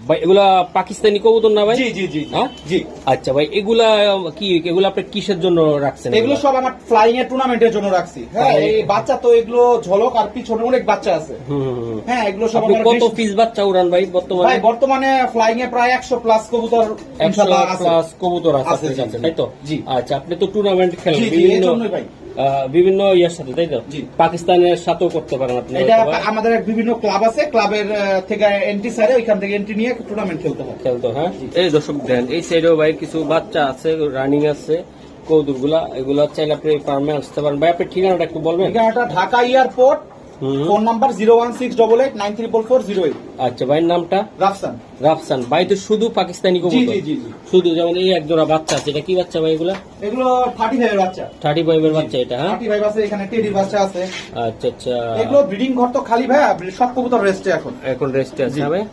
ভাই এগুলা পাকিস্তানি কবুতর না ভাই? জি জি জি হ্যাঁ জি। আচ্ছা ভাই, এগুলা কি, এগুলা আপনি কিসের জন্য রাখছেন? এগুলো সব আমার ফ্লাইং এর টুর্নামেন্টের জন্য রাখছি। হ্যাঁ, এই বাচ্চা তো এগুলো ঝলক আর পিছনে অনেক বাচ্চা আছে। হ্যাঁ, এগুলো সব আপনি আমার কত পিস বাচ্চা উড়ান ভাই বর্তমানে? ভাই বর্তমানে ফ্লাইং এ প্রায় 100 প্লাস কবুতর 100 আছে। প্লাস কবুতর আছে আছে, আপনার জি, কাছে, জি। তাই তো? জি। আচ্ছা, আপনি তো টুর্নামেন্ট খেলেন জি, জি, বিভিন্ন এজন্যই ভাই। বিভিন্ন ইয়ার সাথে, তাই তো? জি। পাকিস্তানের সাথেও করতে পারেন আপনি এটা হয়তো বা। আমাদের বিভিন্ন ক্লাব আছে, ক্লাবের থেকে এন্ট্রি সারে ওইখান থেকে এন্ট্রি নিয়ে টুর্নামেন্ট খেলতে হয়। খেলতো, হ্যাঁ। এই দর্শক দেন, এই সাইডেও ভাই কিছু বাচ্চা আছে, রানিং আছে কৌতুক গুলা, এগুলা চাইলে আপনি ফার্মে আসতে পারেন। ভাই আপনি ঠিকানাটা একটু বলবেন? ঠিকানাটা ঢাকা এয়ারপোর্ট, ফোন নাম্বার 01688934408। আচ্ছা, ভাইয়ের নামটা? রাফসান। রাফসান ভাই। তো শুধু পাকিস্তানি কবুতর? জি, জি, জি। শুধু, যেমন এই এক জোড়া বাচ্চা আছে, এটা কি বাচ্চা ভাই এগুলা? এগুলো 35 এর বাচ্চা। 35 এর বাচ্চা এটা, হ্যাঁ। 35 আছে, এখানে টেডির বাচ্চা আছে। আচ্ছা আচ্ছা, এগুলো ব্রিডিং ঘর তো খালি ভাই, সব কবুতর রেস্টে এখন। এখন রেস্টে আছে, জি। ভাই।